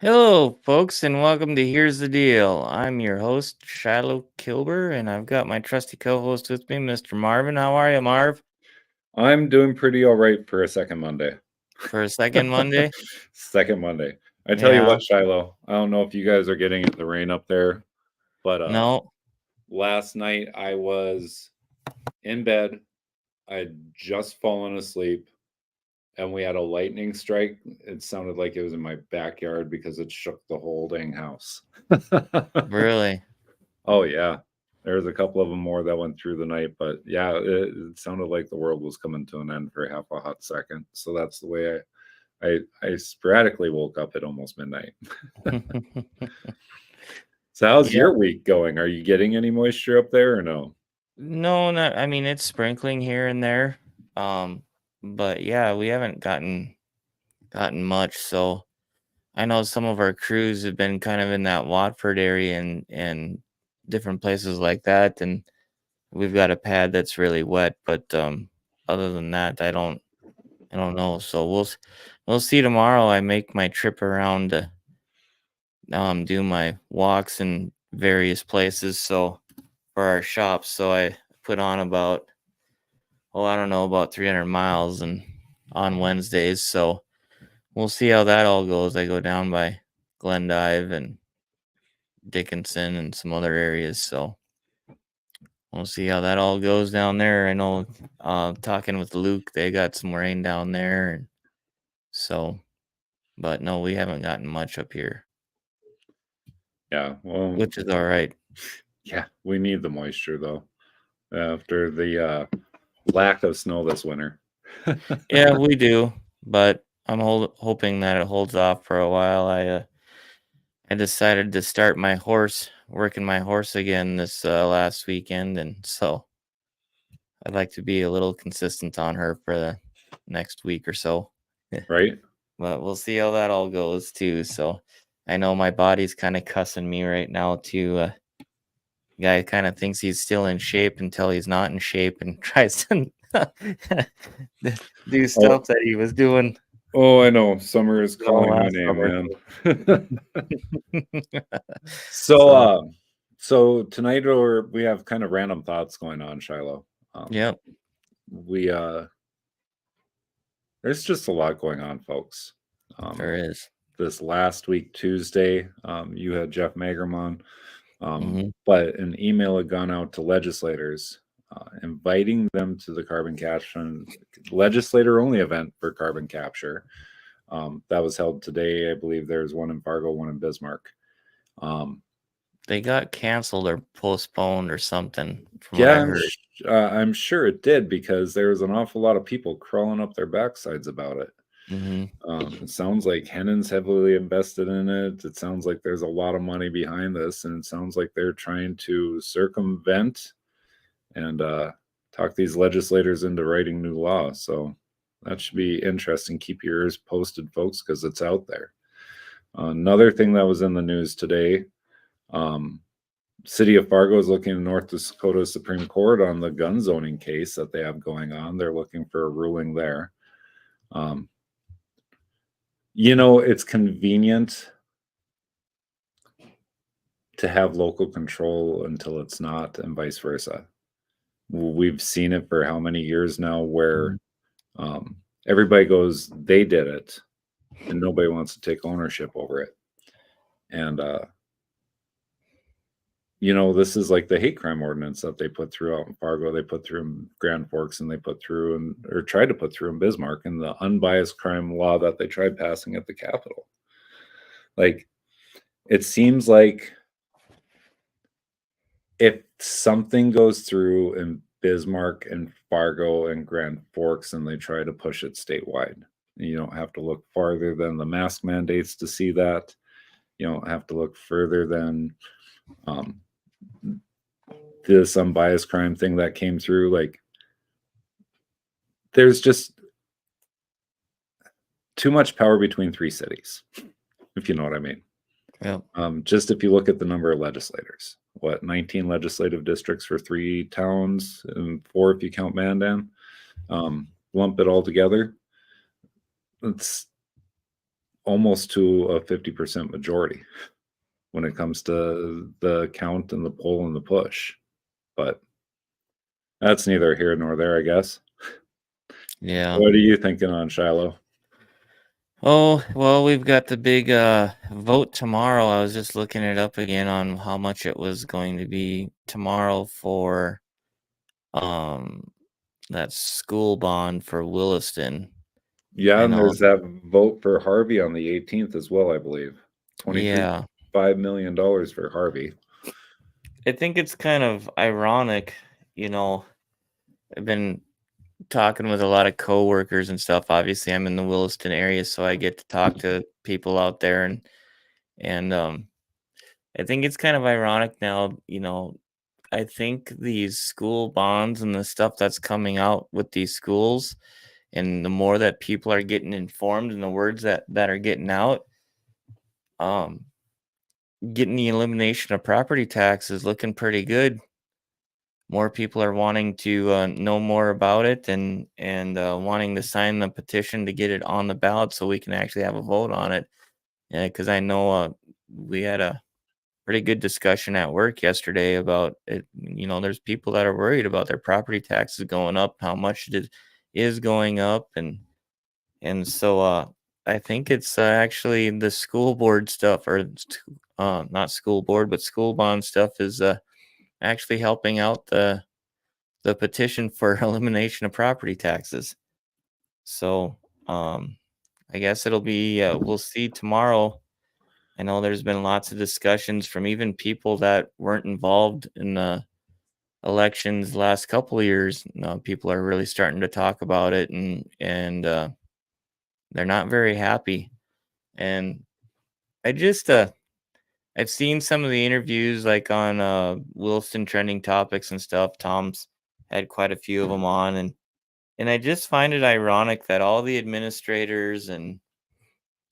Hello, folks, and welcome to Here's the Deal. I'm your host, Shilo Kilber, and I've got my trusty co-host with me, Mr. Marvin. How are you, Marv? I'm doing pretty all right for a second Monday. For a second Monday? Second Monday. I tell you Yeah. what, Shiloh, I don't know if you guys are getting the rain up there, but No. last night I was in bed. I'd just fallen asleep and we had a lightning strike. It sounded like it was in my backyard because it shook the whole dang house. Really? Oh yeah. There's a couple of them more that went through the night, but yeah, it sounded like the world was coming to an end for half a hot second. So that's the way I sporadically woke up at almost midnight. So how's Yeah. your week going? Are you getting any moisture up there or no? No, not. I mean, it's sprinkling here and there. Um, but yeah, we haven't gotten much. So I know some of our crews have been kind of in that Watford area and different places like that, and we've got a pad that's really wet. But other than that, I don't know. So we'll see tomorrow. I make my trip around to do my walks in various places. So for our shops, so I put on about I don't know, about 300 miles and on Wednesdays. So we'll see how that all goes. I go down by Glendive and Dickinson and some other areas. So we'll see how that all goes down there. I know talking with Luke, they got some rain down there, and so but no, we haven't gotten much up here, Yeah, well, which is all right. yeah, we need the moisture though after the lack of snow this winter. Yeah, we do, but I'm hoping that it holds off for a while. I decided to start working my horse again this last weekend, and so I'd like to be a little consistent on her for the next week or so. Right? But we'll see how that all goes too. So I know my body's kind of cussing me right now too. Guy kind of thinks he's still in shape until he's not in shape and tries to do Oh, stuff that he was doing oh, I know. Summer is all calling my last name, summer. man. so, So, so tonight we have kind of random thoughts going on, Shiloh. yep, We There's just a lot going on, folks. there Um, is. this last week, Tuesday, you had Jeff Mangum on, Mm-hmm. but an email had gone out to legislators inviting them to the carbon capture legislator only event for carbon capture. That was held today. I believe there's one in Fargo, one in Bismarck. Um, They got canceled or postponed or something, from what I yeah, heard. I'm sure it did because there was an awful lot of people crawling up their backsides about it. Mm-hmm. It sounds like Hennon's heavily invested in it. It sounds like there's a lot of money behind this, and it sounds like they're trying to circumvent and talk these legislators into writing new law. So that should be interesting. Keep your ears posted, folks, because it's out there. Another thing that was in the news today, um, City of Fargo is looking to North Dakota Supreme Court on the gun zoning case that they have going on. They're looking for a ruling there. Um, it's convenient to have local control until it's not, and vice versa. We've seen it for how many years now where um, everybody goes, they did it, and nobody wants to take ownership over it. And, this is like the hate crime ordinance that they put through out in Fargo, they put through in Grand Forks, and they put through or tried to put through in Bismarck, and the unbiased crime law that they tried passing at the Capitol. Like, it seems like if something goes through in Bismarck and Fargo and Grand Forks and they try to push it statewide, you don't have to look farther than the mask mandates to see that. You don't have to look further than um, this unbiased crime thing that came through. Like, there's just too much power between three cities, if you know what I mean. Yep. Just if you look at the number of legislators, 19 legislative districts for 3 towns and 4 if you count Mandan. Lump it all together. It's almost to a 50% majority when it comes to the count and the pull and the push. But that's neither here nor there, I guess. Yeah. What are you thinking on Shiloh? Oh, well, we've got the big vote tomorrow. I was just looking it up again on how much it was going to be tomorrow for um that school bond for Williston. Yeah, I and know. there's that vote for Harvey on the 18th as well, I believe. Yeah. $23.5 million for Harvey. I think it's kind of ironic, you know. I've been talking with a lot of coworkers and stuff. Obviously, I'm in the Williston area, so I get to talk to people out there and I think it's kind of ironic now, you know. I think these school bonds and the stuff that's coming out with these schools, and the more that people are getting informed and the words that are getting out, um, getting the elimination of property tax is looking pretty good. More people are wanting to know more about it and wanting to sign the petition to get it on the ballot so we can actually have a vote on it. Yeah, because I know we had a pretty good discussion at work yesterday about it. You know, there's people that are worried about their property taxes going up, how much it is going up, and so I think it's actually the school board stuff, or not school board, but school bond stuff is actually helping out the petition for elimination of property taxes. So I guess it'll be we'll see tomorrow. I know there's been lots of discussions from even people that weren't involved in the elections last couple of years. People are really starting to talk about it, and they're not very happy. And I just I've seen some of the interviews like on Wilson trending topics and stuff. Tom's had quite a few of them on, and I just find it ironic that all the administrators and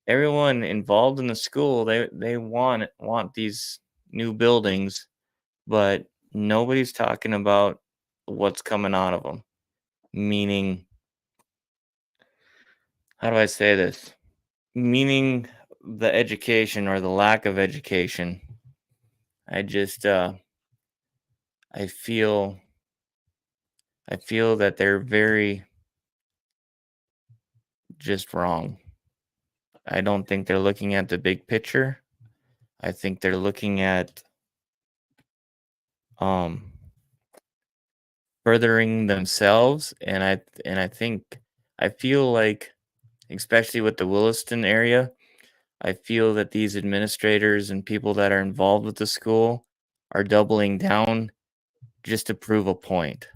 everyone involved in the school, they want these new buildings, but nobody's talking about what's coming out of them. Meaning, how do I say this? Meaning the education or the lack of education. I just I feel I feel that they're very just wrong. I don't think they're looking at the big picture. I think they're looking at um furthering themselves, and I think I feel like, especially with the Williston area, I feel that these administrators and people that are involved with the school are doubling down just to prove a point.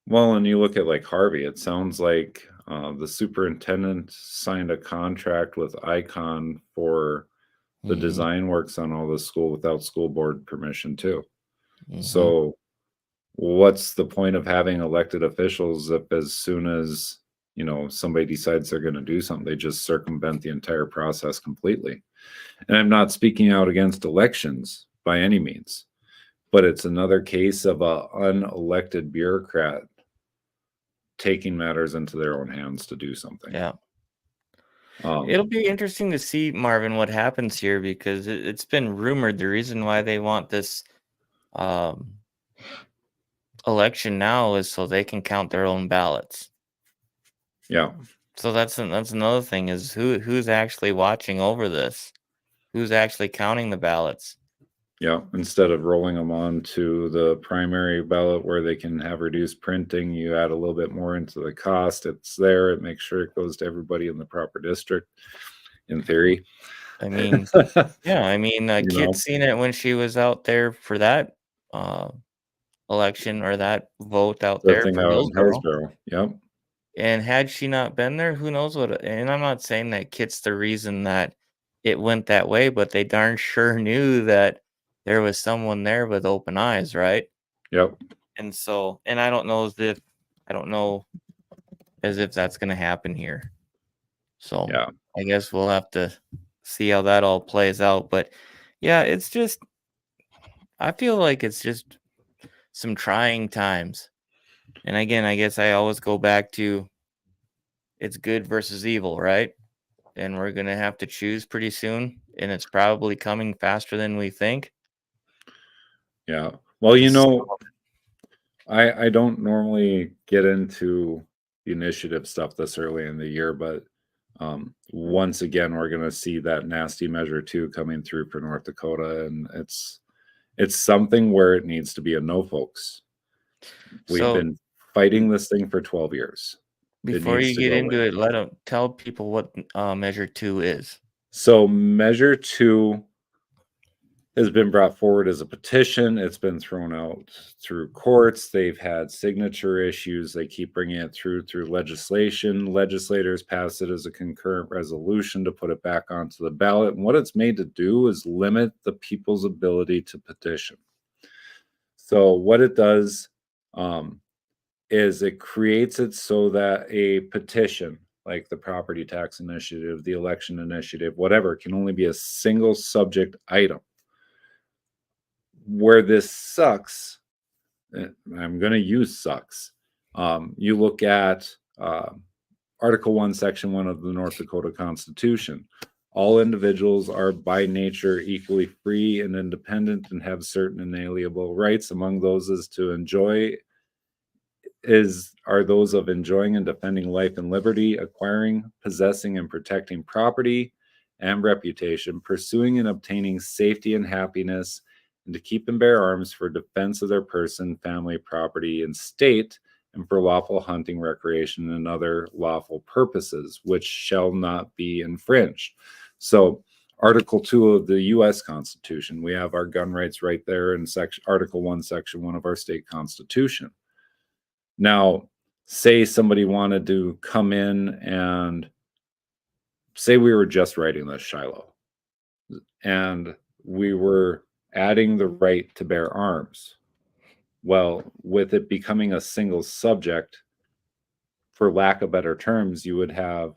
Well, and you look at like Harvey, it sounds like the superintendent signed a contract with Icon for the Mhm. design works on all the school without school board permission too. Mhm. So what's the point of having elected officials if as soon as somebody decides they're going to do something, they just circumvent the entire process completely? And I'm not speaking out against elections by any means, but it's another case of a unelected bureaucrat taking matters into their own hands to do something. Yeah. Um, It'll be interesting to see, Marvin, what happens here, because it's been rumored the reason why they want this um, election now is so they can count their own ballots. yeah, So that's another thing, is who's actually watching over this? Who's actually counting the ballots? yeah. Instead of rolling them on to the primary ballot where they can have reduced printing, you add a little bit more into the cost. It's there. It makes sure it goes to everybody in the proper district, in theory. I mean, yeah, I mean, you Kit know, seen it when she was out there for that uh, election or that vote out the there thing for out in Hillsborough. Hillsborough. Yep, And had she not been there, who knows what, and I'm not saying that Kit's the reason that it went that way, but they darn sure knew that there was someone there with open eyes, right? yep, And so, and I don't know as if that's going to happen here. So, yeah, I guess we'll have to see how that all plays out, but yeah, it's just I feel like it's just some trying times. And again, I guess I always go back to it's good versus evil, right? and we're gonna have to choose pretty soon, and it's probably coming faster than we think. Yeah. Well, So, I don't normally get into the initiative stuff this early in the year, but once again, we're going to see that nasty measure two coming through for North Dakota, and it's something where it needs to be a no, folks. We've so been fighting this thing for 12 years. It before needs you to get go into away. it, tell people what measure two is. So measure two has been brought forward as a petition. It's been thrown out through courts. They've had signature issues. They keep bringing it through legislation. Legislators pass it as a concurrent resolution to put it back onto the ballot. And what it's made to do is limit the people's ability to petition. So what it does is it creates it so that a petition, like the property tax initiative, the election initiative, whatever, can only be a single subject item. Where this sucks, I'm going to use sucks. You look at Article 1, Section 1 of the North Dakota Constitution. All individuals are by nature equally free and independent and have certain inalienable rights. Among those are those of enjoying and defending life and liberty, acquiring, possessing, and protecting property and reputation, pursuing and obtaining safety and happiness, and to keep and bear arms for defense of their person, family, property, and state, and for lawful hunting, recreation, and other lawful purposes, which shall not be infringed. So, Article 2 of the U.S. Constitution, we have our gun rights right there in Article 1, Section 1 of our state constitution. Now, say somebody wanted to come in and say we were just writing this, Shilo, and we were adding the right to bear arms. Well, with it becoming a single subject, for lack of better terms, you would have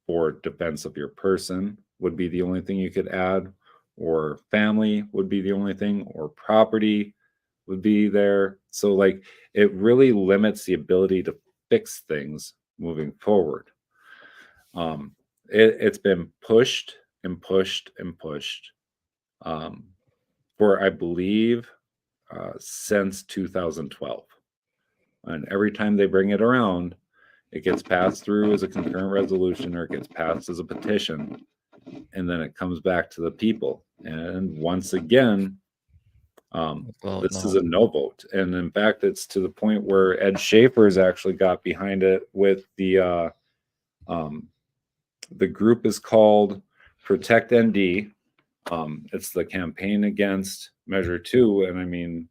for defense of your person would be the only thing you could add, or family would be the only thing, or property would be there. So, like, it really limits the ability to fix things moving forward. It's been pushed and pushed and pushed for, I believe, since 2012. And every time they bring it around, it gets passed through as a concurrent resolution or it gets passed as a petition, and then it comes back to the people. And once again, this is a no vote. And in fact, it's to the point where Ed Schaefer has actually got behind it with the group is called Protect ND. It's the campaign against Measure 2. And I mean,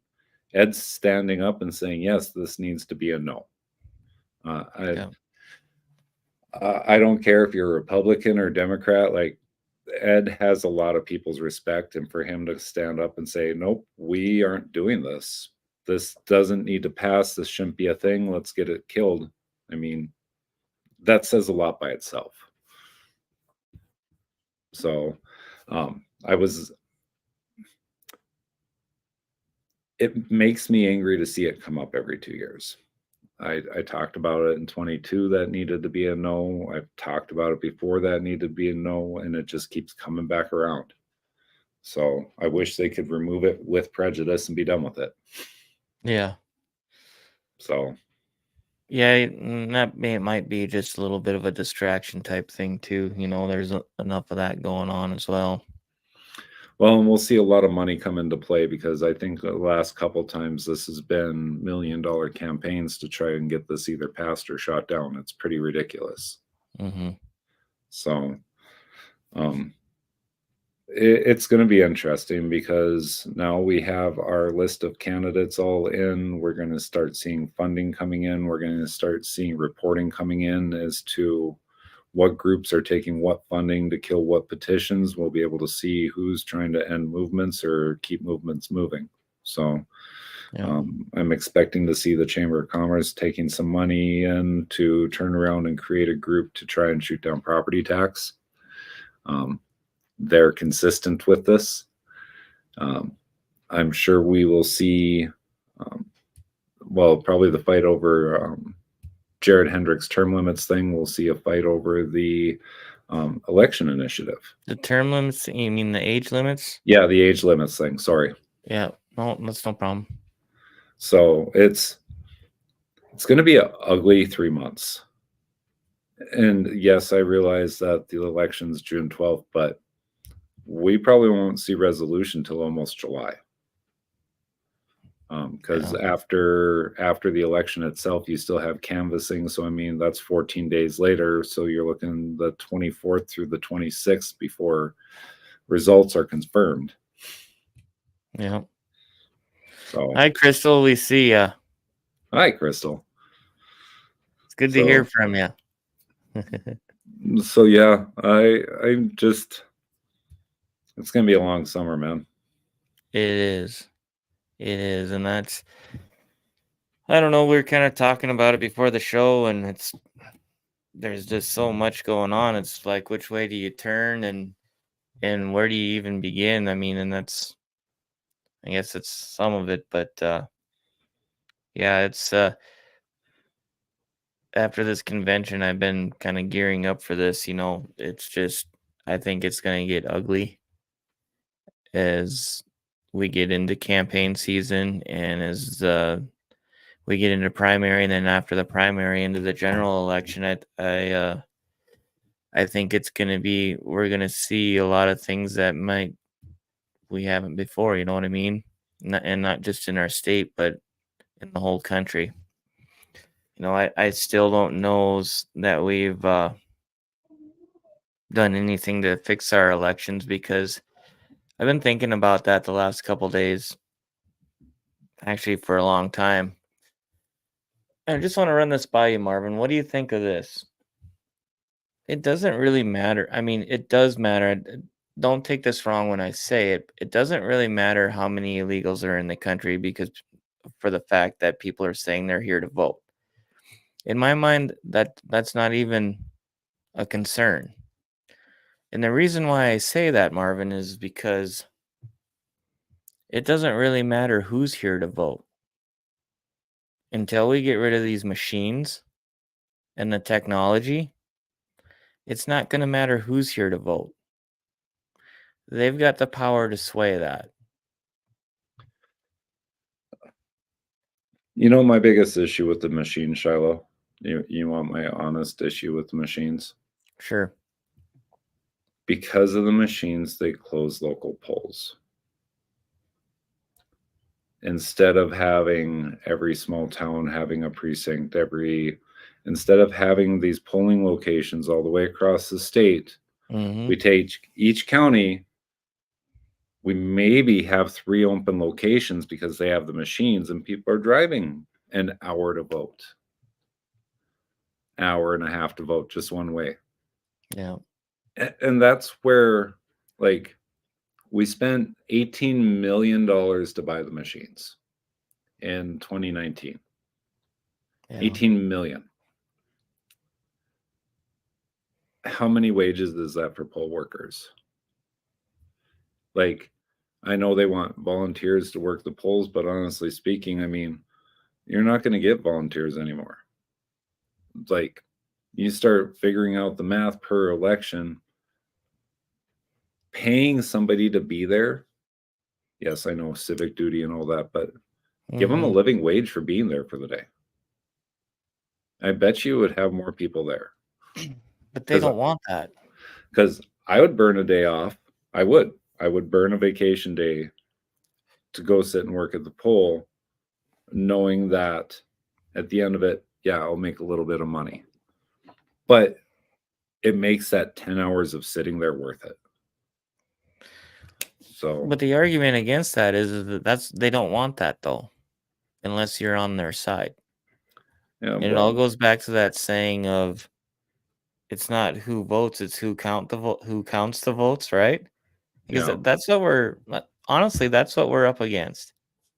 Ed's standing up and saying, yes, this needs to be a no. I don't care if you're a Republican or Democrat, like Ed has a lot of people's respect, and for him to stand up and say, nope, we aren't doing this. This doesn't need to pass. This shouldn't be a thing. Let's get it killed. I mean, that says a lot by itself. So it makes me angry to see it come up every 2 years. I talked about it in 22 that needed to be a no. I've talked about it before that needed to be a no, and it just keeps coming back around. So I wish they could remove it with prejudice and be done with it. Yeah. So. Yeah, that might be just a little bit of a distraction type thing too. There's enough of that going on as well. Well, and we'll see a lot of money come into play because I think the last couple times this has been $1 million campaigns to try and get this either passed or shot down. It's pretty ridiculous. Mm-hmm. So it's going to be interesting because now we have our list of candidates all in. We're going to start seeing funding coming in. We're going to start seeing reporting coming in as to what groups are taking what funding to kill what petitions. We'll be able to see who's trying to end movements or keep movements moving. So I'm expecting to see the Chamber of Commerce taking some money in to turn around and create a group to try and shoot down property tax. They're consistent with this. I'm sure we will see, probably the fight over Jared Hendricks' term limits thing. We'll see a fight over the election initiative. The term limits, you mean the age limits? Yeah, the age limits thing. Sorry. Yeah, no, that's no problem. So it's going to be an ugly 3 months. And yes, I realize that the election's June 12th, but we probably won't see resolution till almost July. Because Yeah. after the election itself, you still have canvassing. So I mean, that's 14 days later. So you're looking the 24th through the 26th before results are confirmed. Yeah. So Hi, Crystal. We see ya. hi, Crystal. It's good to So hear from you. so yeah, I'm just it's gonna be a long summer, man. It is. It is. And that's, I don't know. We were kind of talking about it before the show, and there's just so much going on. It's like, which way do you turn, and where do you even begin? I mean, and I guess it's some of it, but yeah, it's after this convention, I've been kind of gearing up for this. It's just, I think it's going to get ugly as we get into campaign season, and as we get into primary, and then after the primary into the general election. I think it's going to be, we're going to see a lot of things that we haven't before. You know what I mean? And not just in our state, but in the whole country. I still don't know that we've done anything to fix our elections, because I've been thinking about that the last couple days, actually for a long time. I just want to run this by you, Marvin. What do you think of this? It doesn't really matter. I mean, it does matter. Don't take this wrong when I say it. It doesn't really matter how many illegals are in the country, because for the fact that people are saying they're here to vote. In my mind, that's not even a concern. And the reason why I say that, Marvin, is because it doesn't really matter who's here to vote. Until we get rid of these machines and the technology, it's not going to matter who's here to vote. They've got the power to sway that. My biggest issue with the machine, Shilo. You want my honest issue with the machines? Sure. Because of the machines, they close local polls. Instead of having every small town having a precinct, instead of having these polling locations all the way across the state, we take each county, we maybe have 3 open locations because they have the machines, and people are driving an hour to vote. Hour and a half to vote just one way. Yeah. And that's where, like, we spent $18 million to buy the machines in 2019. Yeah. 18 million. How many wages is that for poll workers? Like, I know they want volunteers to work the polls, but honestly speaking, I mean, you're not going to get volunteers anymore. Like, you start figuring out the math per election, paying somebody to be there. Yes, I know civic duty and all that, but give them a living wage for being there for the day. I bet you would have more people there. But they don't want that. Because I would burn a day off. I would burn a vacation day to go sit and work at the poll, knowing that at the end of it, yeah, I'll make a little bit of money. But it makes that 10 hours of sitting there worth it. So, but the argument against that is that they don't want that, though, unless you're on their side. yeah, And it all goes back to that saying of, it's not who votes, it's who counts the votes, right? Because yeah, that's what honestly, that's what we're up against.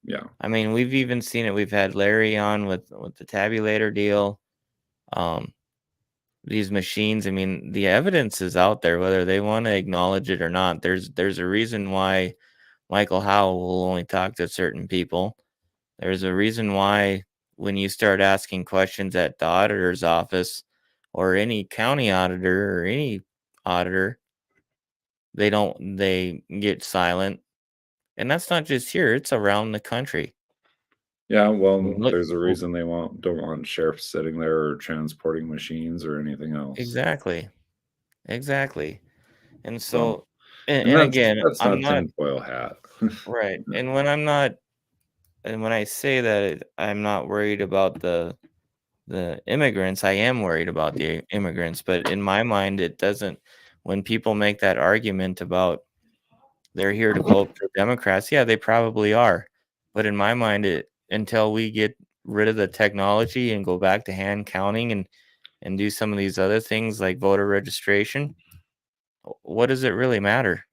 yeah. I mean, we've even seen it. We've had Larry on with the tabulator deal. These machines, I mean, the evidence is out there, whether they want to acknowledge it or not. There's a reason why Michael Howell will only talk to certain people. There's a reason why when you start asking questions at the auditor's office or any county auditor or any auditor. They get silent. And that's not just here, it's around the country. Yeah, I well, mean, look, there's a reason they don't want sheriffs sitting there or transporting machines or anything else. exactly. Exactly. And So, so and and that's again, that's I'm not not tinfoil hat. right. And when I say that I'm not worried about the immigrants, I am worried about the immigrants, but in my mind it doesn't when people make that argument about they're here to vote for Democrats, yeah, they probably are. But in my mind it until we get rid of the technology and go back to hand counting and do some of these other things like voter registration, what does it really matter?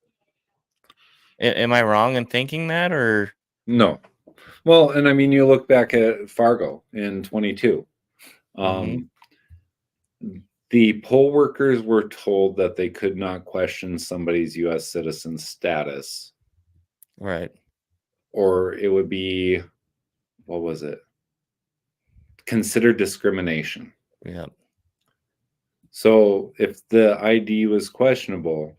Am I wrong in thinking that or No. Well, and I mean, you look back at Fargo in 22. Mhm. Um, the poll workers were told that they could not question somebody's U.S. citizen status, Right. or it would be, what was it? Considered discrimination. Yeah. So if the ID was questionable,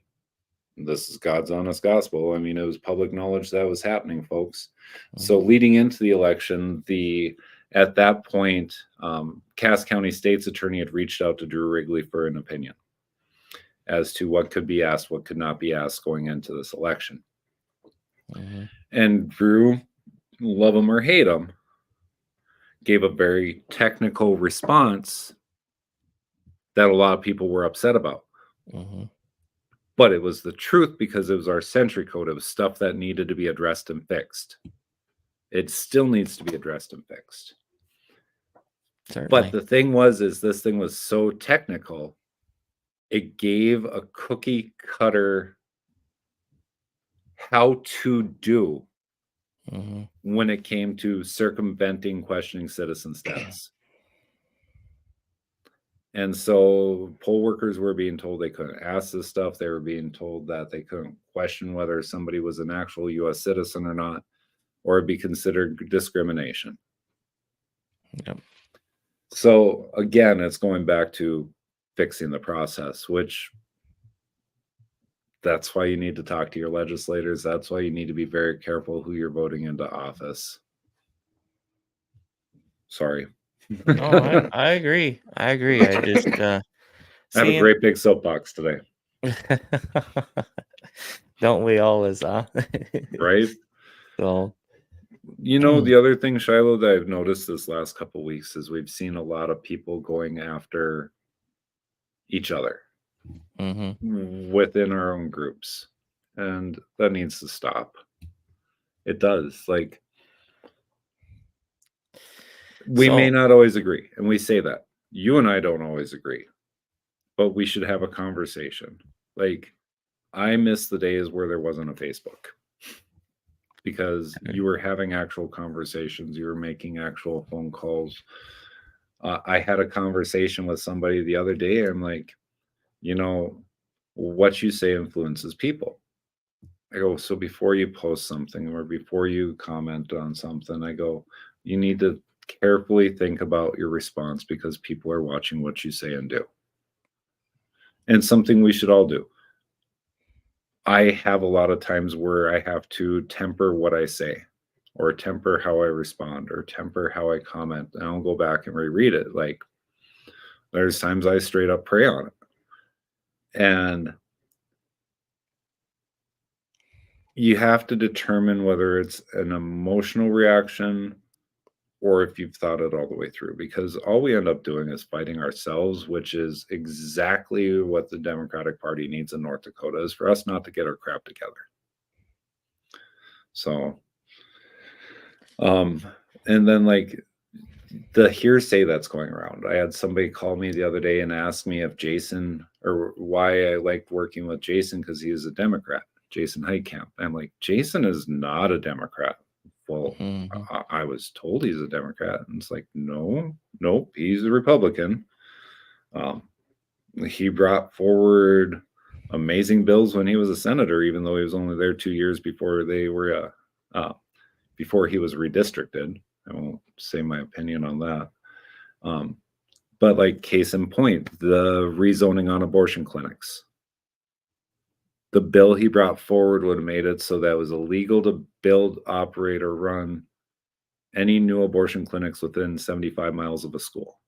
this is God's honest gospel. I mean, it was public knowledge that was happening, folks. So Mhm. leading into the election, at that point, Cass County State's attorney had reached out to Drew Wrigley for an opinion as to what could be asked, what could not be asked going into this election. Mhm. And Drew, love him or hate him, gave a very technical response that a lot of people were upset about. Mhm. But it was the truth because it was our century code. It was stuff that needed to be addressed and fixed. It still needs to be addressed and fixed. But Certainly. the thing is this thing was so technical, it gave a cookie cutter how to do Mhm. when it came to circumventing questioning citizen status. And so poll workers were being told they couldn't ask this stuff. They were being told that they couldn't question whether somebody was an actual US citizen or not, or it'd be considered discrimination. Yep. So again, it's going back to fixing the process, which that's why you need to talk to your legislators. That's why you need to be very careful who you're voting into office. Sorry. No, I agree. I agree. I just I have a seeing great big soapbox today, don't we always, huh? right? So, You know, the other thing, Shilo, that I've noticed this last couple weeks is we've seen a lot of people going after each other mhm. within our own groups. And that needs to stop. It does. Like, we may So, not always agree, and we say that. You and I don't always agree, but we should have a conversation. Like, I miss the days where there wasn't a Facebook because you were having actual conversations, you were making actual phone calls. I had a conversation with somebody the other day. I'm like, you know, what you say influences people. I go, so before you post something or before you comment on something, I go, you need to carefully think about your response because people are watching what you say and do. And something we should all do. I have a lot of times where I have to temper what I say or temper how I respond or temper how I comment. And I'll go back and reread it. Like there's times I straight up pray on it. And you have to determine whether it's an emotional reaction or if you've thought it all the way through, because all we end up doing is fighting ourselves, which is exactly what the Democratic Party needs in North Dakota is for us not to get our crap together. So, and then like the hearsay that's going around. I had somebody call me the other day and ask me if Jason or why I liked working with Jason because he is a Democrat, Jason Heitkamp. I'm like, Jason is not a Democrat. Well, mhm. I was told he's a Democrat. And it's like, no, nope, he's a Republican. Um, he brought forward amazing bills when he was a senator, even though he was only there 2 years before they were before he was redistricted. I won't say my opinion on that. But like case in point, the rezoning on abortion clinics. The bill he brought forward would have made it so that it was illegal to build, operate, or run any new abortion clinics within 75 miles of a school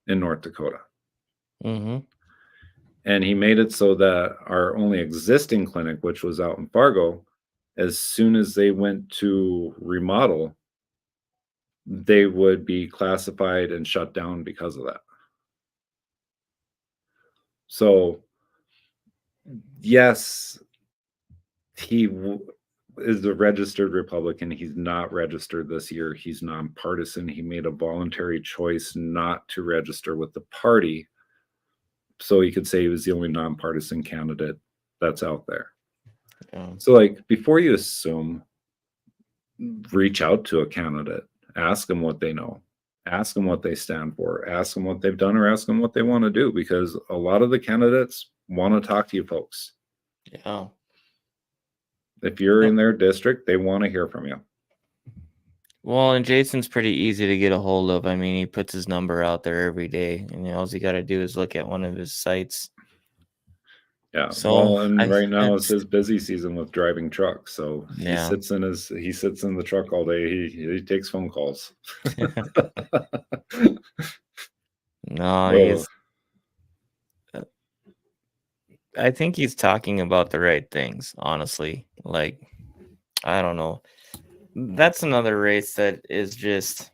in North Dakota. Mm-hmm. And he made it so that our only existing clinic, which was out in Fargo, as soon as they went to remodel, they would be classified and shut down because of that. So, yes, he is a registered Republican. He's not registered this year. He's nonpartisan. He made a voluntary choice not to register with the party. So he could say he was the only nonpartisan candidate that's out there. Yeah. So, like, before you assume, reach out to a candidate, ask them what they know, ask them what they stand for, ask them what they've done, or ask them what they want to do, because a lot of the candidates want to talk to you folks. Yeah. If you're No- in their district, they want to hear from you. Well, and Jason's pretty easy to get a hold of. I mean, he puts his number out there every day, and all you got to do is look at one of his sites. Yeah, So well, and right now is it's his busy season with driving trucks, so yeah. he sits in the truck all day. He takes phone calls. No, Oh, he's. I think he's talking about the right things. Honestly, like I don't know. That's another race that is just.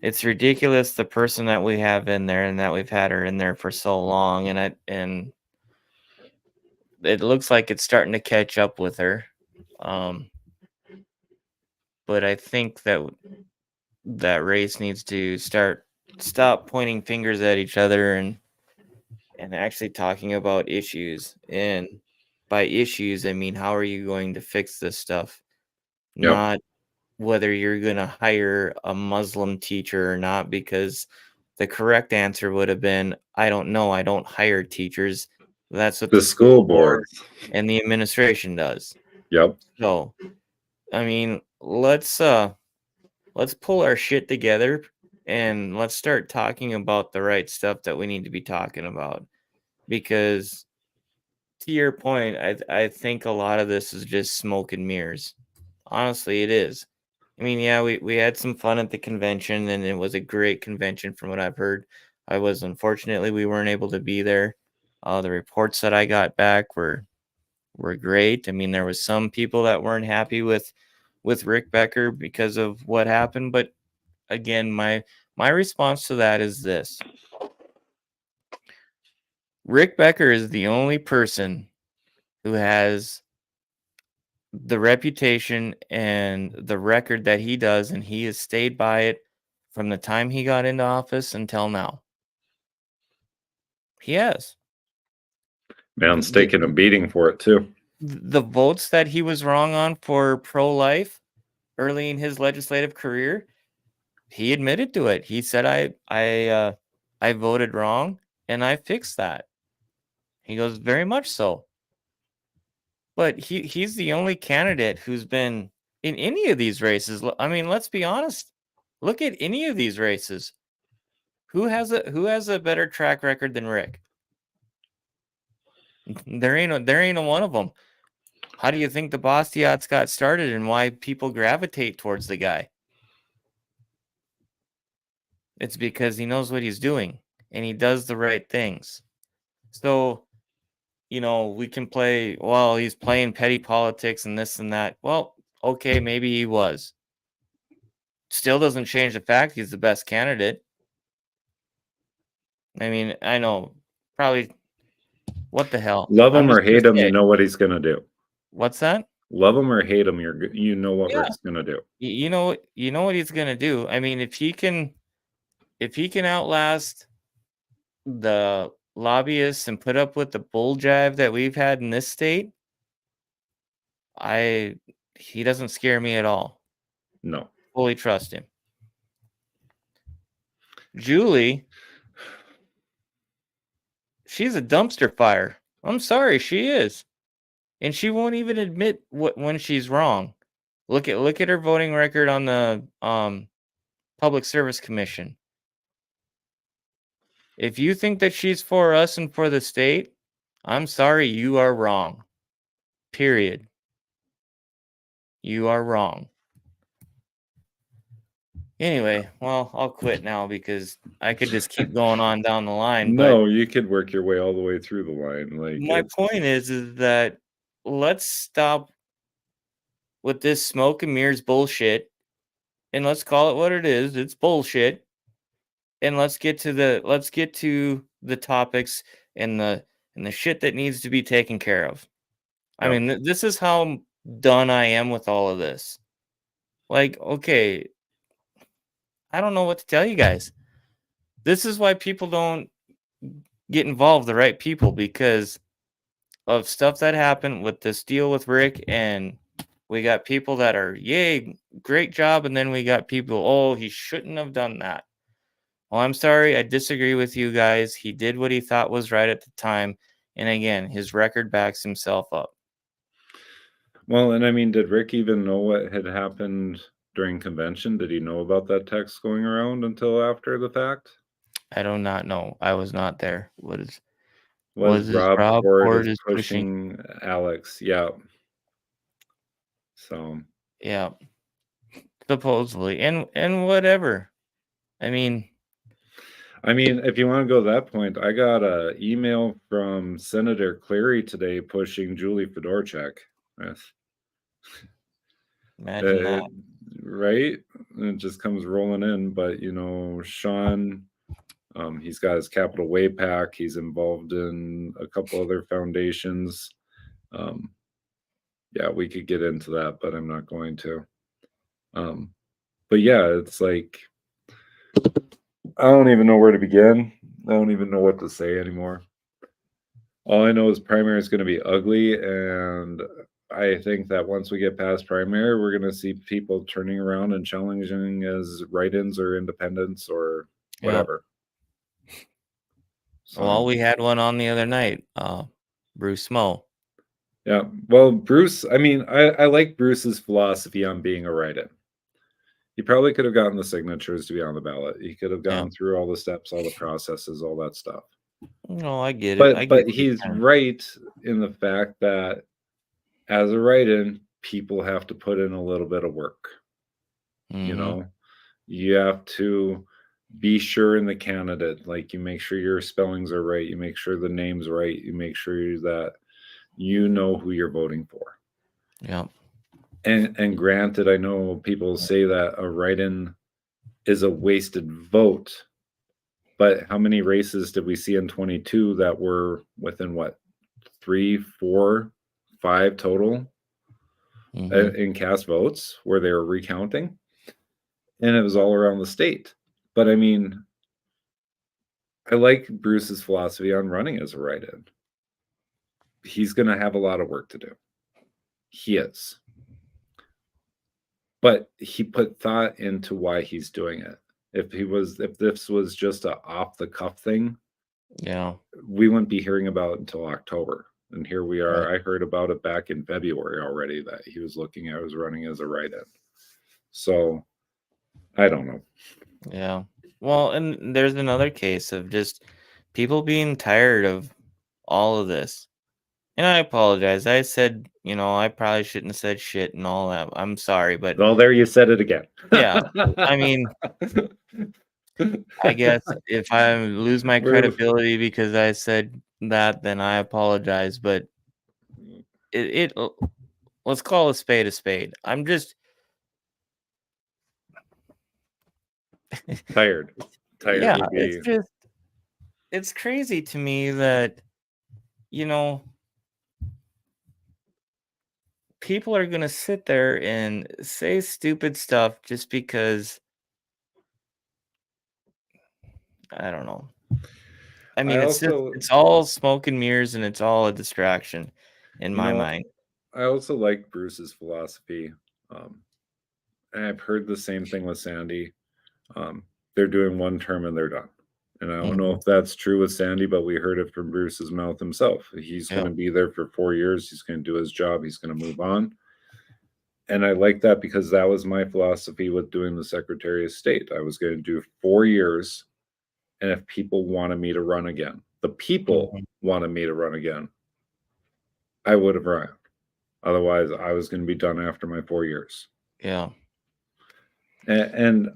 It's ridiculous the person that we have in there and that we've had her in there for so long, and it looks like it's starting to catch up with her. Um, but I think that race needs to stop pointing fingers at each other and actually talking about issues. And by issues, I mean how are you going to fix this stuff? yep. Not whether you're going to hire a Muslim teacher or not, because the correct answer would have been, I don't know. I don't hire teachers. That's what The the school school board boards. and the administration does. Yep. So, I mean, let's pull our shit together and let's start talking about the right stuff that we need to be talking about. Because to your point, I think a lot of this is just smoke and mirrors. Honestly, it is. I mean, yeah, we had some fun at the convention, and it was a great convention from what I've heard. I was unfortunately we weren't able to be there. The reports that I got back were great. I mean, there was some people that weren't happy with Rick Becker because of what happened, but again, my response to that is this. Rick Becker is the only person who has the reputation and the record that he does, and he has stayed by it from the time he got into office until now. He has. Man's taking a beating for it too. The votes that he was wrong on for pro-life early in his legislative career, he admitted to it. He said, I voted wrong and I fixed that." He goes, "Very much so." But he's the only candidate who's been in any of these races. I mean, let's be honest. Look at any of these races. Who has a better track record than Rick? There ain't a one of them. How do you think the Bastiats got started and why people gravitate towards the guy? It's because he knows what he's doing and he does the right things. So, we can play, well, he's playing petty politics and this and that. Well, okay, maybe he was. Still doesn't change the fact he's the best candidate. I mean, I know, probably, what the hell? Love I'm him just or gonna hate him, say you it. know what he's gonna do. What's that? Love him or hate him, you know what Yeah, Rick's gonna do. you know what he's gonna do. I mean, if he can outlast the lobbyists and put up with the bull jive that we've had in this state, I he doesn't scare me at all. No. Fully trust him. Julie, she's a dumpster fire. I'm sorry, she is. And she won't even admit when she's wrong. Look at her voting record on the Public Service Commission. If you think that she's for us and for the state, I'm sorry, you are wrong. Period. You are wrong. Anyway, well, I'll quit now because I could just keep going on down the line. But No, you could work your way all the way through the line. Like my it's point is that let's stop with this smoke and mirrors bullshit, and let's call it what it is. It's bullshit. And let's get to the topics and the shit that needs to be taken care of. I yep. mean, this is how done I am with all of this. Like, okay, I don't know what to tell you guys. This is why people don't get involved, the right people, because of stuff that happened with this deal with Rick. And we got people that are, yay, great job. And then we got people, oh, he shouldn't have done that. Well, I'm sorry. I disagree with you guys. He did what he thought was right at the time. And again, his record backs himself up. Well, and I mean, did Rick even know what had happened during convention? Did he know about that text going around until after the fact? I do not know. I was not there. Was Was this Rob Rob Ford Ford is is pushing? pushing Alex? Yeah. So, Yeah, supposedly. And whatever. I mean, if you want to go to that point, I got a email from Senator Cleary today pushing Julie Fedorchak. Yes. imagine Uh, that. right? And it just comes rolling in. But, Sean, he's got his Capital Way PAC. He's involved in a couple other foundations. Um, yeah, we could get into that, but I'm not going to. But yeah, it's like I don't even know where to begin. I don't even know what to say anymore. All I know is primary is going to be ugly, and I think that once we get past primary, we're going to see people turning around and challenging as write-ins or independents or Yeah. whatever. Well, So we had one on the other night. Bruce Mo. yeah, well, Bruce. I like Bruce's philosophy on being a write-in. He probably could have gotten the signatures to be on the ballot. He could have Yeah. gone through all the steps, all the processes, all that stuff. No, I get it. I But get what you're he's saying. right in the fact that as a write-in, people have to put in a little bit of work. You Mm-hmm. know, you have to be sure in the candidate. Like you make sure your spellings are right. You make sure the name's right. You make sure that you know who you're voting for. Yeah. And granted, I know people say that a write-in is a wasted vote, but how many races did we see in 22 that were within what 3, 4, 5 total Mm-hmm. in cast votes where they were recounting? And it was all around the state. But I like Bruce's philosophy on running as a write-in. He's going to have a lot of work to do. He is. But he put thought into why he's doing it. If this was just a off the cuff thing, Yeah. we wouldn't be hearing about it until October. And here we Right. are. I heard about it back in February already that he was looking at was running as a write-in. So I don't know. Yeah. Well, and there's another case of just people being tired of all of this. And I apologize. I said, I probably shouldn't have said shit and all that. I'm sorry, but Well, there you said it again. yeah, I mean, I guess if I lose my We're credibility because I said that, then I apologize. But it let's call a spade a spade. I'm just tired. Tired yeah, would be it's crazy to me that you know people are gonna sit there and say stupid stuff just because I don't know. I I mean, also it's all smoke and mirrors and it's all a distraction in you my know, mind. I also like Bruce's philosophy. Um, and I've heard the same thing with Sandy. Um, they're doing one term and they're done. And I don't know Mhm. if that's true with Sandy, but we heard it from Bruce's mouth himself. He's going Yeah. to be there for 4 years. He's going to do his job. He's going to move on. And I like that because that was my philosophy with doing the Secretary of State. I was going to do 4 years. And if people wanted me to run again, the people Mhm. wanted me to run again, I would have run. Otherwise, I was going to be done after my 4 years. Yeah. And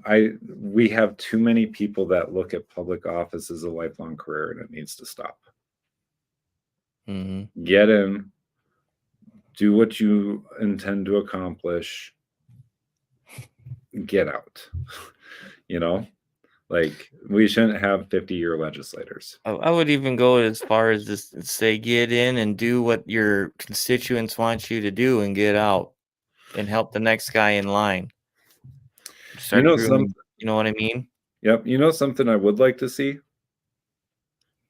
we have too many people that look at public office as a lifelong career, and it needs to stop. Mhm. Get in, do what you intend to accomplish, get out. You know, like we shouldn't have 50-year legislators. I would even go as far as this say get in and do what your constituents want you to do and get out and help the next guy in line. You Start know some grooming, you know what I mean? Yep, you know something I would like to see?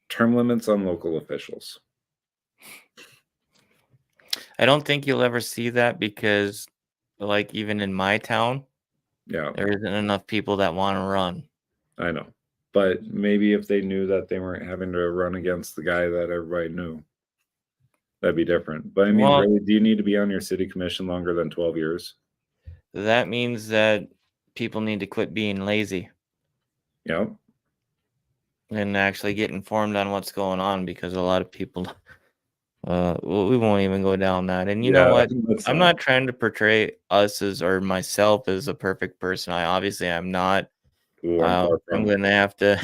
Term limits on local officials. I don't think you'll ever see that because like even in my town, Yeah, there isn't enough people that want to run. I know. But maybe if they knew that they weren't having to run against the guy that everybody knew, that'd be different. But I mean, Well, really, do you need to be on your city commission longer than 12 years? that means that people need to quit being lazy Yeah. and actually get informed on what's going on because a lot of people we won't even go down that. And you know Yeah, what? that's I'm not. not trying to portray us as or myself as a perfect person. I obviously I'm not. Ooh, I'm far I'm from. gonna have to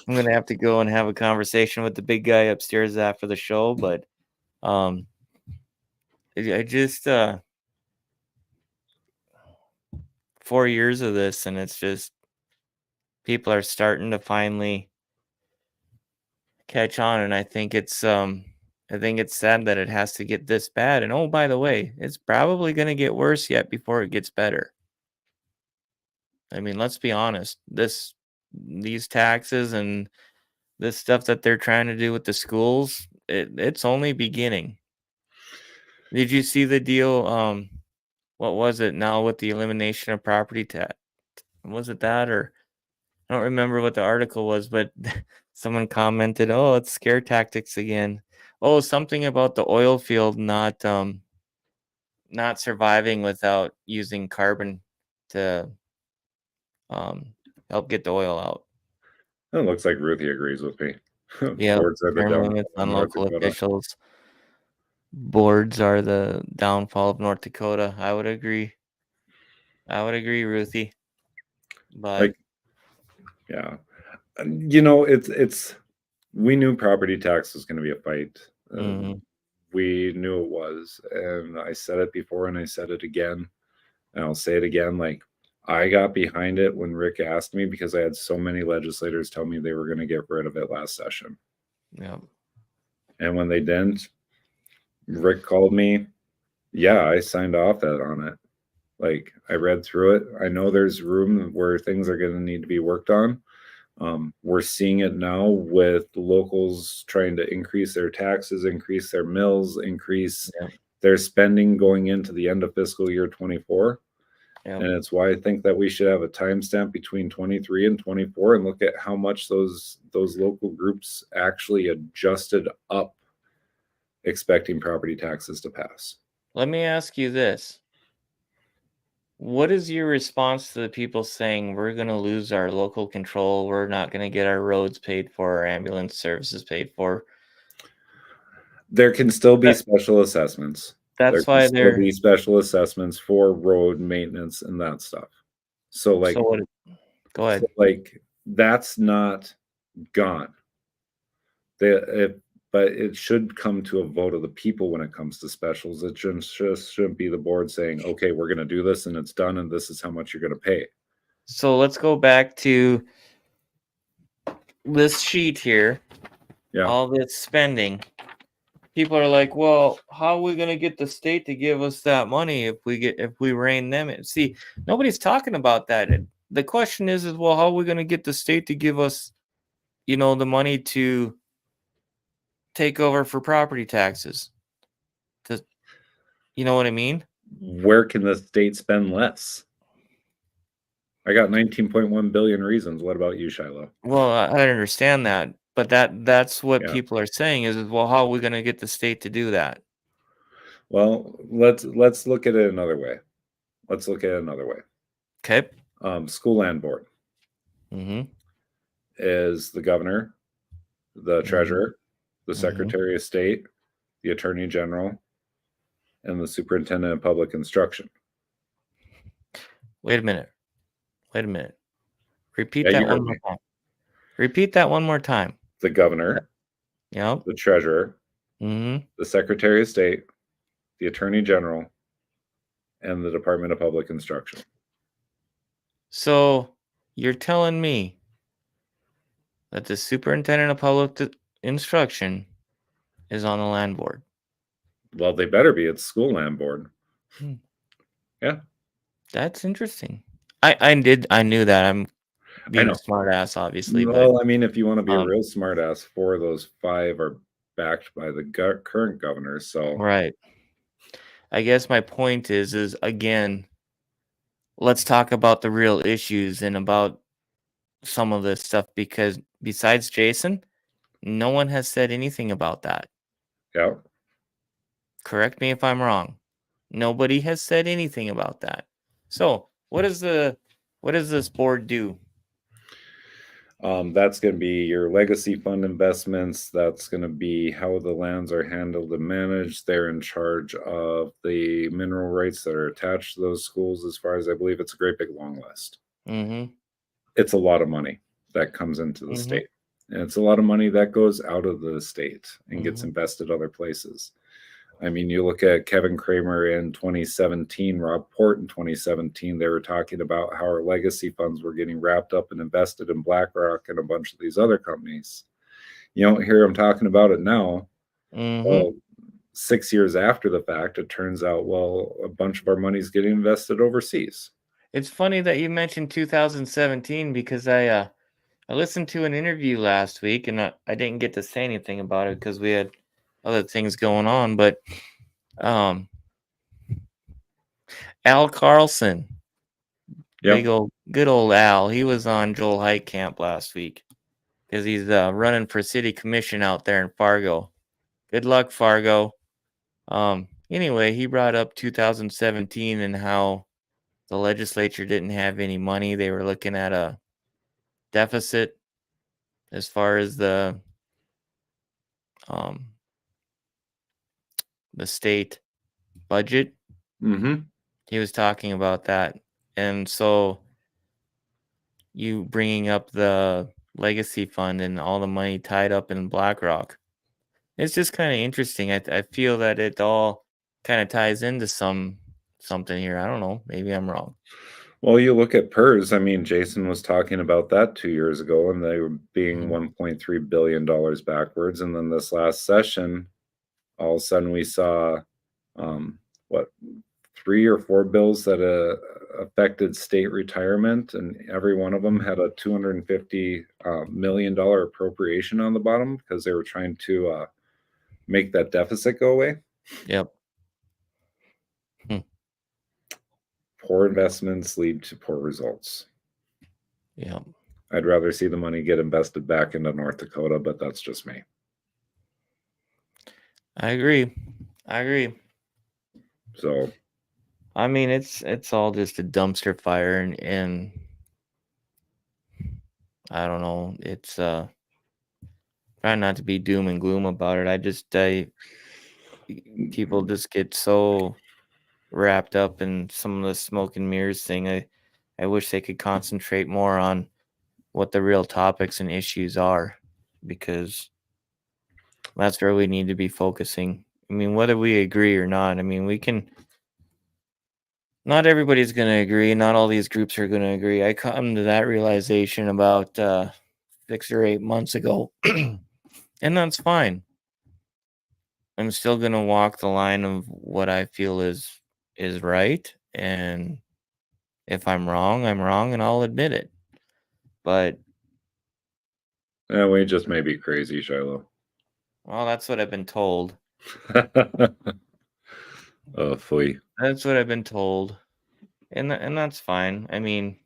I'm gonna have to go and have a conversation with the big guy upstairs after the show. But um, I just 4 years of this, and it's just people are starting to finally catch on, and I think it's sad that it has to get this bad. And oh, by the way, it's probably gonna get worse yet before it gets better. I mean, let's be honest. These taxes and this stuff that they're trying to do with the schools, it's only beginning. Did you see the deal? What was it now with the elimination of property tax? Was it that or I don't remember what the article was, but someone commented, "Oh, it's scare tactics again." Oh, something about the oil field not surviving without using carbon to um help get the oil out. It looks like Ruthie agrees with me. Yep, Boards are the term downfall limits of on North local Dakota. officials. Boards are the downfall of North Dakota. I would agree. I would agree, Ruthie. But Like, yeah, you know, it's. We knew property tax was going to be a fight. mhm, We knew it was, and I said it before, and I said it again, and I'll say it again. Like, I got behind it when Rick asked me because I had so many legislators tell me they were going to get rid of it last session, yep, and when they didn't, Rick called me. Yeah, I signed off that on it. Like, I read through it. I know there's room where things are going to need to be worked on. We're seeing it now with locals trying to increase their taxes, increase their mills, increase yep, their spending going into the end of fiscal year 24. yep. And it's why I think that we should have a timestamp between 23 and 24 and look at how much those local groups actually adjusted up expecting property taxes to pass. Let me ask you this. What is your response to the people saying we're going to lose our local control? We're not going to get our roads paid for, our ambulance services paid for. There can still be That, special assessments. There that's can why still they're be special assessments for road maintenance and that stuff. So so. like What? Go so ahead. like that's not gone. It, but it should come to a vote of the people when it comes to specials. It shouldn't be the board saying, "Okay, we're going to do this and it's done, and this is how much you're going to pay." So let's go back to this sheet here. Yeah. All this spending. People are like, well, how are we going to get the state to give us that money if we rein them in? See, nobody's talking about that. The question is well, how are we going to get the state to give us, the money to take over for property taxes? To, you know what I mean? Where can the state spend less? I got 19.1 billion reasons. What about you, Shilo? Well, I understand that, but that's what Yeah. people are saying is well, how are we going to get the state to do that? Well, let's look at it another way. Let's look at it another way. Okay. School land board Mm-hmm. is the governor, the Mhm. treasurer, the Mhm. secretary of state, the attorney general, and the superintendent of public instruction. Wait a minute. Wait a minute. Repeat Yeah, that you one heard more me. time. Repeat that one more time. The governor, Yep. the treasurer, Mhm. the secretary of state, the attorney general, and the Department of Public Instruction. So you're telling me that the superintendent of instruction is on the land board? Well, they better be. It's school land board. Hmm. Yeah, That's interesting. I knew that. I'm I being a know. smart ass, obviously, but Well, I mean, if you want to be a um, real smartass, 4 of those 5 are backed by the current governor. So, right. I guess my point is again, let's talk about the real issues and about some of this stuff because besides Jason, no one has said anything about that. yeah. Correct me if I'm wrong. Nobody has said anything about that. So, what does this board do? That's going to be your legacy fund investments. That's going to be how the lands are handled and managed. They're in charge of the mineral rights that are attached to those schools. As far as I believe, it's a great big long list. Mhm. It's a lot of money that comes into the Mhm. state, and it's a lot of money that goes out of the state and gets Mhm. invested other places. I mean, you look at Kevin Kramer in 2017, Rob Port in 2017, they were talking about how our legacy funds were getting wrapped up and invested in BlackRock and a bunch of these other companies. You don't hear them talking about it now. Mhm. Well, 6 years after the fact, it turns out, well, a bunch of our money's getting invested overseas. It's funny that you mentioned 2017 because I listened to an interview last week and I didn't get to say anything about it because we had other things going on. But um, Al Carlson, Yeah. good old Al, he was on Joel Heitkamp last week because he's running for city commission out there in Fargo. Good luck, Fargo. Anyway, he brought up 2017 and how the legislature didn't have any money. They were looking at a deficit as far as um, the state budget. Mm-hmm. He was talking about that. And so you bringing up the legacy fund and all the money tied up in BlackRock. It's just kind of interesting. I feel that it all kind of ties into something here. I don't know. Maybe I'm wrong. Well, you look at PERS. I mean, Jason was talking about that 2 years ago, and they were being Mhm. $1.3 billion backwards. And then this last session, all of a sudden we saw what 3 or 4 bills that affected state retirement, and every one of them had a $250 million appropriation on the bottom because they were trying to make that deficit go away. Yep. Hmm. Poor investments lead to poor results. Yep. I'd rather see the money get invested back into North Dakota, but that's just me. I agree. I agree. So, I mean, it's all just a dumpster fire, and I don't know. It's trying not to be doom and gloom about it. People just get so wrapped up in some of the smoke and mirrors thing. I wish they could concentrate more on what the real topics and issues are, because that's where we need to be focusing. I mean, whether we agree or not, I mean, we can. Not everybody's going to agree. Not all these groups are going to agree. I come to that realization about 6 or 8 months ago, and that's fine. I'm still going to walk the line of what I feel is right, and if I'm wrong, I'm wrong, and I'll admit it. But yeah, we just may be crazy, Shilo. well, that's what I've been told. Oh, flee. That's what I've been told, and that's fine. I mean,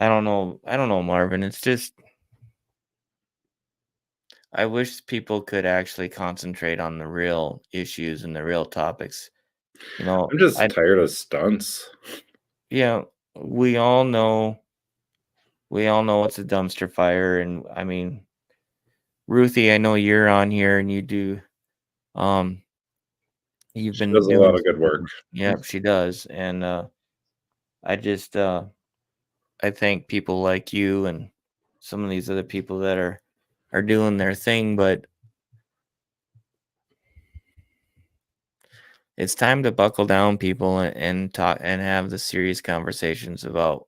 I don't know. I don't know, Marvin. It's just I wish people could actually concentrate on the real issues and the real topics. You know, I'm just tired of stunts. yeah, we all know we all know it's a dumpster fire, and I mean, Ruthie, I know you're on here and you do. Um, you've She been does a lot doing of good some work. good. Yep, she does, and I just I thank people like you and some of these other people that are doing their thing, but it's time to buckle down, people, and talk and have the serious conversations about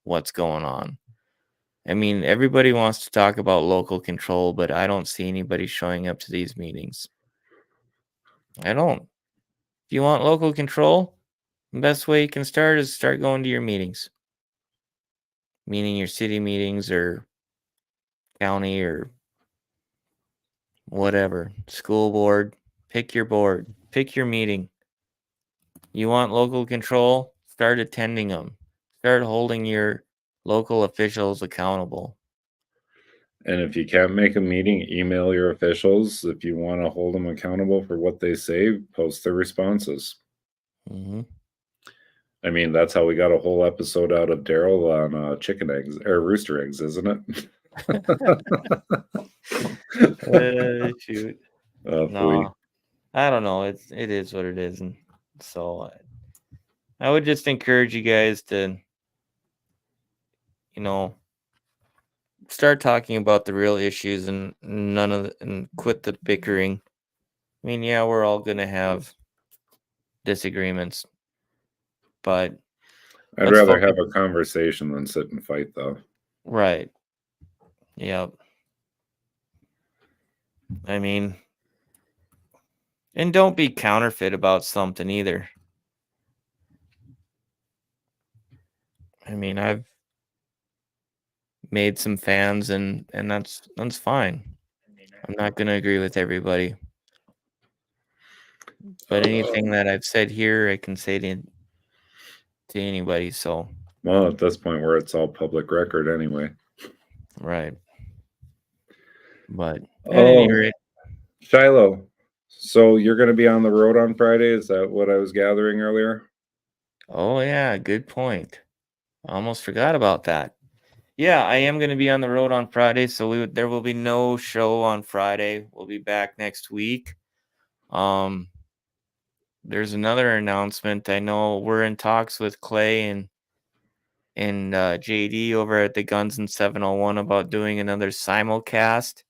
what's going on. I mean, everybody wants to talk about local control, but I don't see anybody showing up to these meetings. I don't. If you want local control, the best way you can start is start going to your meetings, meaning your city meetings or county or whatever, school board. Pick your board, pick your meeting. You want local control? Start attending them. Start holding your local officials accountable. And if you can't make a meeting, email your officials. If you want to hold them accountable for what they say, post their responses. Hmm. I mean, that's how we got a whole episode out of Daryl on chicken eggs or rooster eggs, isn't it? Shoot. Fooey. No, I don't know. It is what it is, and so I would just encourage you guys to, you know, start talking about the real issues and and quit the bickering. I mean, yeah, we're all gonna have disagreements, but I'd let's rather focus. have a conversation than sit and fight, though. Right. Yep. I mean, and don't be counterfeit about something either. I mean, I've made some fans and that's fine. I'm not going to agree with everybody, but anything Um, that I've said here, I can say to anybody. So, well, at this point where it's all public record anyway. right. But at any Oh, rate, Shilo. So you're going to be on the road on Friday? Is that what I was gathering earlier? oh yeah, good point. I almost forgot about that. Yeah, I am going to be on the road on Friday, so there will be no show on Friday. We'll be back next week. Um, there's another announcement. I know we're in talks with Clay and JD over at the Guns and 701 about doing another simulcast.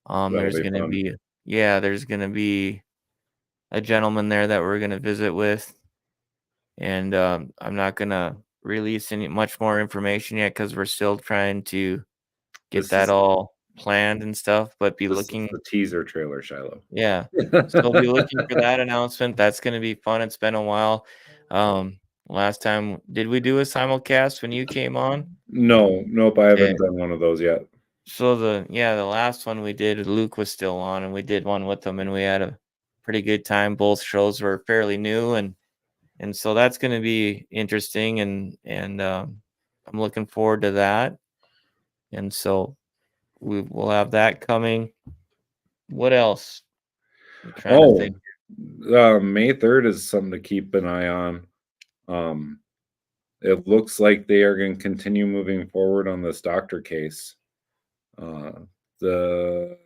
That'll There's be gonna fun. be there's gonna be a gentleman there that we're gonna visit with, and I'm not gonna release any much more information yet because we're still trying to get This that is all planned and stuff. But be this is looking, the teaser trailer, Shilo. yeah. So be looking for that announcement. That's gonna be fun. It's been a while. Last time, did we do a simulcast when you came on? No, nope, I Okay. haven't done one of those yet. So the last one we did, Luke was still on, and we did one with him, and we had a pretty good time. Both shows were fairly new, and so that's going to be interesting, and I'm looking forward to that. And so we'll have that coming. What else? I'm trying to Oh, think. May 3rd is something to keep an eye on. Um, it looks like they are going to continue moving forward on this doctor case. Uh, the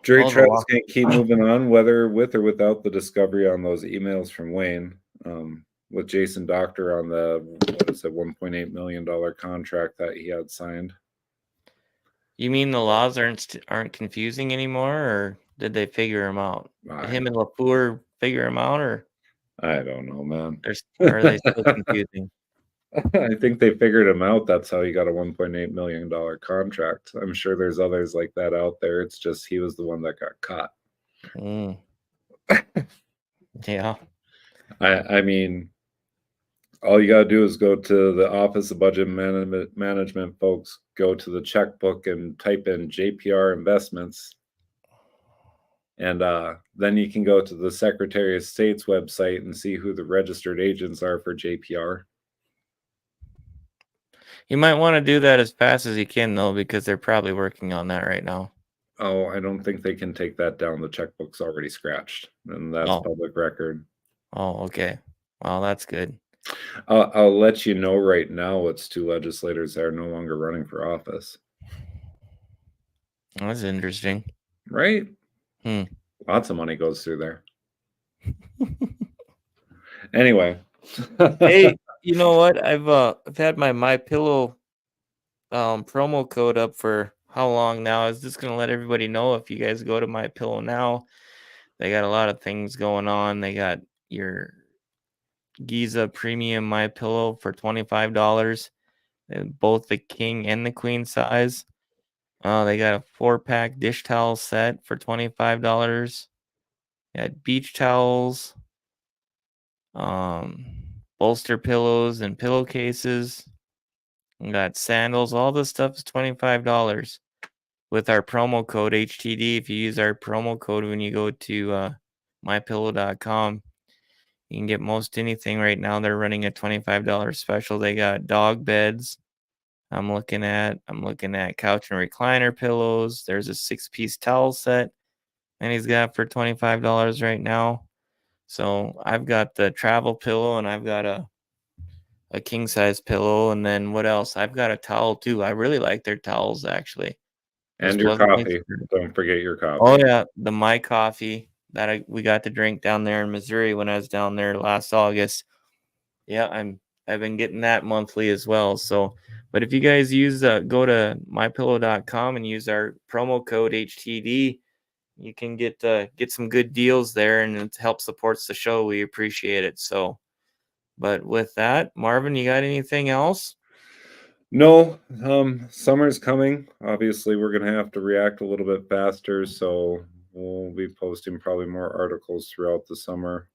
jury Oh, the trial is law. going to keep moving on, whether with or without the discovery on those emails from Wayne, with Jason Doctor on the what is it, $1.8 million contract that he had signed. You mean the laws aren't confusing anymore, or did they figure them out? Did I him and LaFleur figure them out, or I don't know, man. are they still confusing? I think they figured him out. That's how he got a $1.8 million contract. I'm sure there's others like that out there. It's just he was the one that got caught. Mm, yeah. I mean, all you gotta do is go to the Office of Budget Management folks, go to the checkbook and type in JPR Investments, and then you can go to the Secretary of State's website and see who the registered agents are for JPR. You might want to do that as fast as you can, though, because they're probably working on that right now. Oh, I don't think they can take that down. The checkbook's already scratched, and that's Oh, public record. okay. Well, that's good. I'll let you know right now. It's two legislators that are no longer running for office. That's interesting. right? Hmm. Lots of money goes through there. Anyway. Hey, you know what? I've had my Pillow promo code up for how long now? I was just gonna let everybody know, if you guys go to My Pillow now, they got a lot of things going on. They got your Giza Premium My Pillow for $25, both the king and the queen size. They got a 4-pack dish towel set for $25. Got beach towels, um, bolster pillows and pillowcases. We got sandals. All this stuff is $25 with our promo code HTD. If you use our promo code when you go to mypillow.com, you can get most anything right now. They're running a $25 special. They got dog beds. I'm looking at couch and recliner pillows. There's a 6-piece towel set, and he's got for $25 right now. So I've got the travel pillow, and I've got a king size pillow, and then what else? I've got a towel too. I really like their towels, actually. And Just your wasn't coffee. Don't forget your Oh coffee. yeah, the My Coffee that we got to drink down there in Missouri when I was down there last August. Yeah, I've been getting that monthly as well. So, but if you guys go to mypillow.com and use our promo code HTD, you can get some good deals there, and it helps supports the show. We appreciate it. So, but with that, Marvin, you got anything else? No, summer's coming. Obviously, we're gonna have to react a little bit faster, so we'll be posting probably more articles throughout the summer.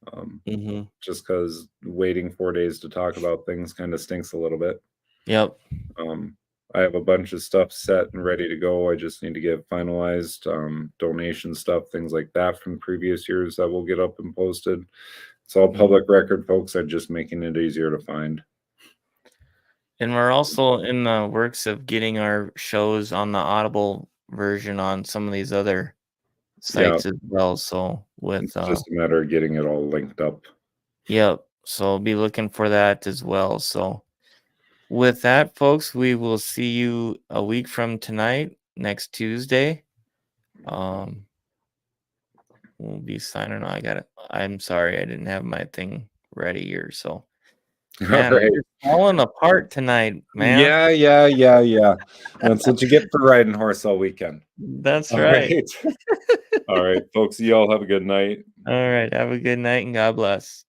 Mm-hmm. Just because waiting 4 days to talk about things kind of stinks a little bit. Yep. I have a bunch of stuff set and ready to go. I just need to get finalized, donation stuff, things like that from previous years that will get up and posted. It's all public record, folks. I'm just making it easier to find. And we're also in the works of getting our shows on the Audible version on some of these other Yeah, sites as well. So with it's just a matter of getting it all linked up. yep. So be looking for that as well. So with that, folks, we will see you a week from tonight, next Tuesday. We'll be signing on. I'm sorry, I didn't have my thing ready here. So All man, I'm right. just falling apart tonight, man. Yeah. That's what you get for riding horse all weekend. That's All right. right. All right, folks. You all have a good night. All right. Have a good night and God bless.